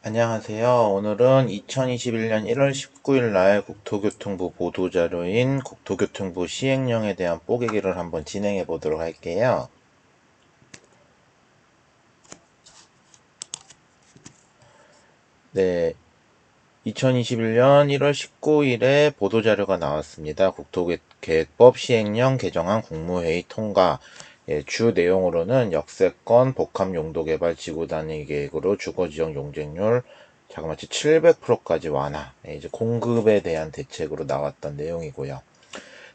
안녕하세요. 오늘은 2021년 1월 19일 날 국토교통부 보도자료인 국토교통부 시행령에 대한 뽀개기를 한번 진행해 보도록 할게요. 네, 2021년 1월 19일에 보도자료가 나왔습니다. 국토계획법 시행령 개정안 국무회의 통과. 주 내용으로는 역세권 복합용도개발 지구단위 계획으로 주거지역 용적률 자그마치 700%까지 완화. 이제 공급에 대한 대책으로 나왔던 내용이고요.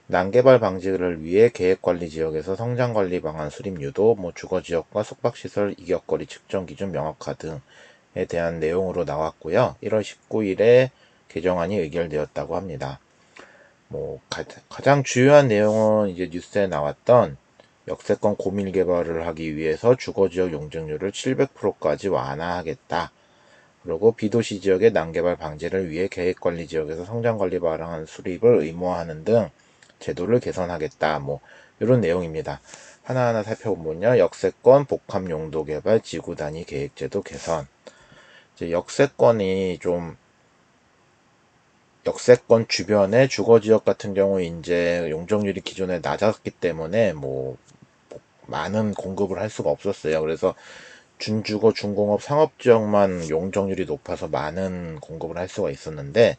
난개발 방지를 위해 계획관리지역에서 성장관리 방안 수립 유도, 주거지역과 숙박시설 이격거리 측정 기준 명확화 등에 대한 내용으로 나왔고요. 1월 19일에 개정안이 의결되었다고 합니다. 가장 주요한 내용은 이제 뉴스에 나왔던 역세권 고밀 개발을 하기 위해서 주거지역 용적률을 700%까지 완화하겠다. 그리고 비도시 지역의 난개발 방지를 위해 계획관리지역에서 성장관리 방안 수립을 의무화하는 등 제도를 개선하겠다. 이런 내용입니다. 하나하나 살펴보면요. 역세권 복합용도개발 지구단위 계획제도 개선. 이제 역세권 주변의 주거지역 같은 경우 이제 용적률이 기존에 낮았기 때문에 많은 공급을 할 수가 없었어요. 그래서 준주거, 준공업, 상업지역만 용적률이 높아서 많은 공급을 할 수가 있었는데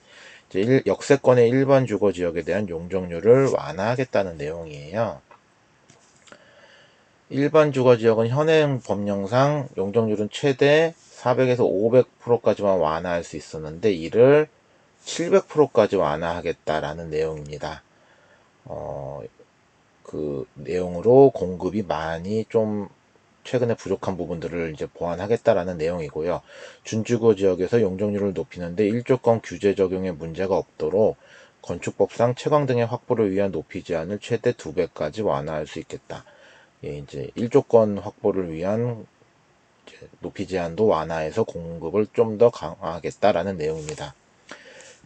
이제 역세권의 일반 주거지역에 대한 용적률을 완화하겠다는 내용이에요. 일반 주거지역은 현행 법령상 용적률은 최대 400에서 500%까지만 완화할 수 있었는데 이를 700%까지 완화하겠다라는 내용입니다. 그 내용으로 공급이 많이 좀 최근에 부족한 부분들을 이제 보완하겠다라는 내용이고요. 준주거 지역에서 용적률을 높이는데 일조권 규제 적용에 문제가 없도록 건축법상 채광 등의 확보를 위한 높이 제한을 최대 2배까지 완화할 수 있겠다. 이제 일조권 확보를 위한 높이 제한도 완화해서 공급을 좀 더 강화하겠다라는 내용입니다.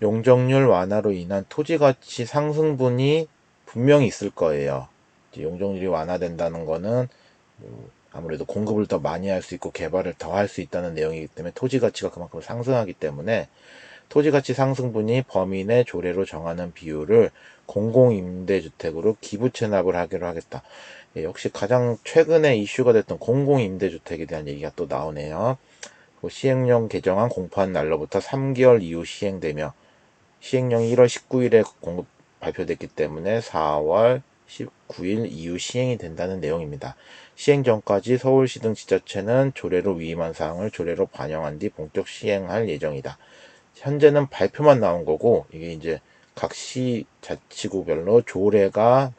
용적률 완화로 인한 토지가치 상승분이 분명히 있을 거예요. 용적률이 완화된다는 거는 아무래도 공급을 더 많이 할 수 있고 개발을 더 할 수 있다는 내용이기 때문에 토지 가치가 그만큼 상승하기 때문에 토지 가치 상승분이 범인의 조례로 정하는 비율을 공공임대주택으로 기부 체납을 하기로 하겠다. 역시 가장 최근에 이슈가 됐던 공공임대주택에 대한 얘기가 또 나오네요. 시행령 개정안 공포한 날로부터 3개월 이후 시행되며 시행령이 1월 19일에 공급 발표됐기 때문에 4월 19일 이후 시행이 된다는 내용입니다. 시행 전까지 서울시 등 지자체는 조례로 위임한 사항을 조례로 반영한 뒤 본격 시행할 예정이다. 현재는 발표만 나온 거고 이게 이제 각 시 자치구별로 조례가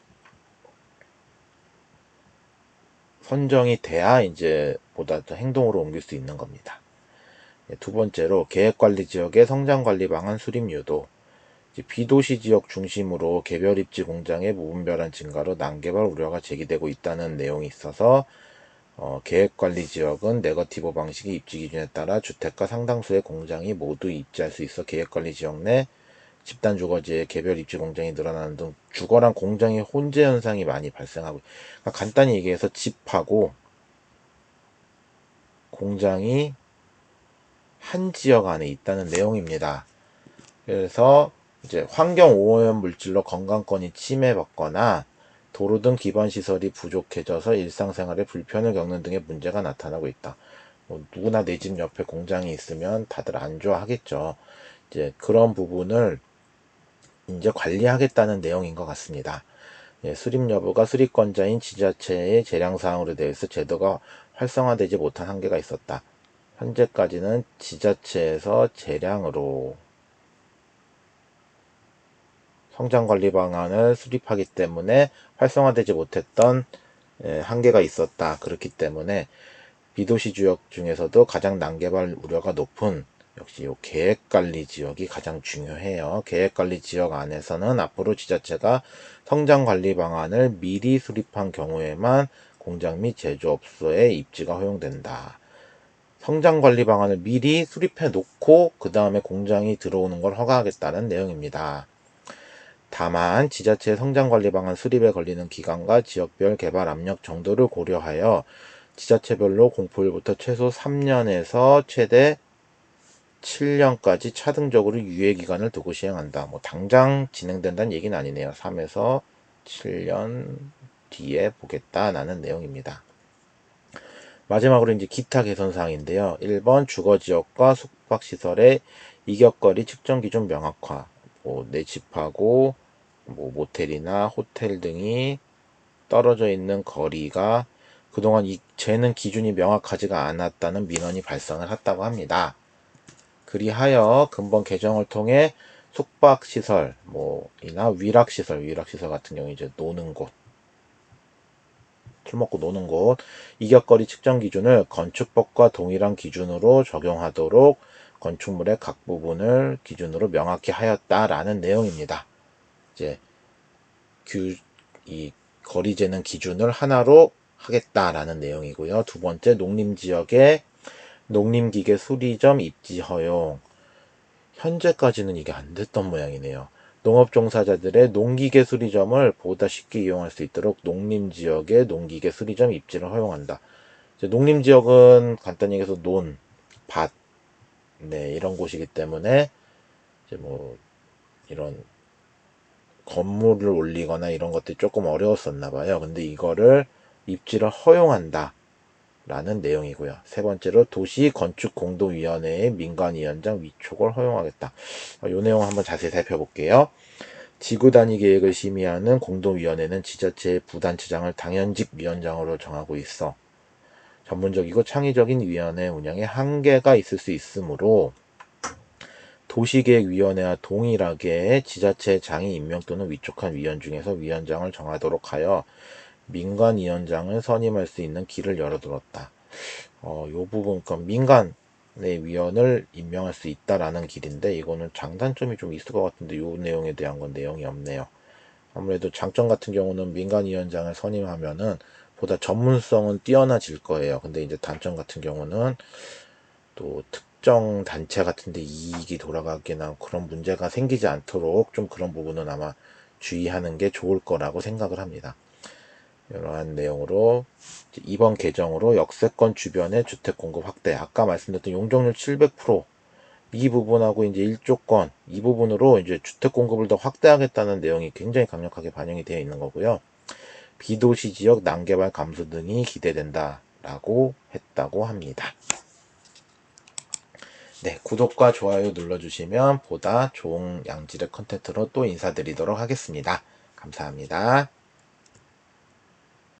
선정이 돼야 이제 보다 더 행동으로 옮길 수 있는 겁니다. 두 번째로 계획관리 지역의 성장관리 방안 수립 유도. 비도시 지역 중심으로 개별 입지 공장의 무분별한 증가로 난개발 우려가 제기되고 있다는 내용이 있어서 계획관리 지역은 네거티브 방식의 입지 기준에 따라 주택가 상당수의 공장이 모두 입지할 수 있어 계획관리 지역 내 집단 주거지에 개별 입지 공장이 늘어나는 등 주거랑 공장의 혼재 현상이 많이 발생하고, 그러니까 간단히 얘기해서 집하고 공장이 한 지역 안에 있다는 내용입니다. 그래서 이제 환경 오염 물질로 건강권이 침해받거나 도로 등 기반 시설이 부족해져서 일상생활에 불편을 겪는 등의 문제가 나타나고 있다. 누구나 내 집 옆에 공장이 있으면 다들 안 좋아하겠죠. 이제 그런 부분을 이제 관리하겠다는 내용인 것 같습니다. 수립 여부가 수립권자인 지자체의 재량 사항으로 되어 있어 제도가 활성화되지 못한 한계가 있었다. 현재까지는 지자체에서 재량으로 성장관리 방안을 수립하기 때문에 활성화되지 못했던 한계가 있었다. 그렇기 때문에 비도시 지역 중에서도 가장 난개발 우려가 높은 역시 이 계획관리 지역이 가장 중요해요. 계획관리 지역 안에서는 앞으로 지자체가 성장관리 방안을 미리 수립한 경우에만 공장 및 제조업소의 입지가 허용된다. 성장관리 방안을 미리 수립해 놓고 그 다음에 공장이 들어오는 걸 허가하겠다는 내용입니다. 다만 지자체 성장관리 방안 수립에 걸리는 기간과 지역별 개발 압력 정도를 고려하여 지자체별로 공포일부터 최소 3년에서 최대 7년까지 차등적으로 유예기간을 두고 시행한다. 뭐 당장 진행된다는 얘기는 아니네요. 3에서 7년 뒤에 보겠다라는 내용입니다. 마지막으로 이제 기타 개선사항인데요. 1번 주거지역과 숙박시설의 이격거리 측정 기준 명확화. 뭐 내 집하고 뭐 모텔이나 호텔 등이 떨어져 있는 거리가 그동안 재는 기준이 명확하지가 않았다는 민원이 발생을 했다고 합니다. 그리하여 근본 개정을 통해 숙박시설, 뭐이나 위락시설 같은 경우 이제 노는 곳, 술 먹고 노는 곳, 이격거리 측정 기준을 건축법과 동일한 기준으로 적용하도록 건축물의 각 부분을 기준으로 명확히 하였다라는 내용입니다. 이제 이 거리 재는 기준을 하나로 하겠다라는 내용이고요. 두 번째, 농림지역의 농림기계 수리점 입지 허용. 현재까지는 이게 안 됐던 모양이네요. 농업종사자들의 농기계 수리점을 보다 쉽게 이용할 수 있도록 농림지역의 농기계 수리점 입지를 허용한다. 농림지역은 간단히 얘기해서 논, 밭, 이런 곳이기 때문에 이제 이런 건물을 올리거나 이런 것들이 조금 어려웠었나 봐요. 근데 이거를 입지를 허용한다 라는 내용이고요. 세 번째로 도시건축공동위원회의 민간위원장 위촉을 허용하겠다. 이 내용 한번 자세히 살펴볼게요. 지구단위 계획을 심의하는 공동위원회는 지자체의 부단체장을 당연직 위원장으로 정하고 있어 전문적이고 창의적인 위원회 운영에 한계가 있을 수 있으므로 도시계획위원회와 동일하게 지자체 장이 임명 또는 위촉한 위원 중에서 위원장을 정하도록 하여 민간위원장을 선임할 수 있는 길을 열어두었다. 요 부분, 그러니까 민간의 위원을 임명할 수 있다라는 길인데, 이거는 장단점이 좀 있을 것 같은데, 요 내용에 대한 건 내용이 없네요. 아무래도 장점 같은 경우는 민간위원장을 선임하면은 보다 전문성은 뛰어나질 거예요. 근데 이제 단점 같은 경우는 또 특정 단체 같은데 이익이 돌아가거나 그런 문제가 생기지 않도록 좀 그런 부분은 아마 주의하는 게 좋을 거라고 생각을 합니다. 이러한 내용으로 이번 개정으로 역세권 주변의 주택 공급 확대, 아까 말씀드렸던 용적률 700%이 부분하고 이제 1조권 이 부분으로 이제 주택 공급을 더 확대하겠다는 내용이 굉장히 강력하게 반영이 되어 있는 거고요. 비도시 지역 난개발 감소 등이 기대된다라고 했다고 합니다. 네, 구독과 좋아요 눌러주시면 보다 좋은 양질의 컨텐츠로 또 인사드리도록 하겠습니다. 감사합니다.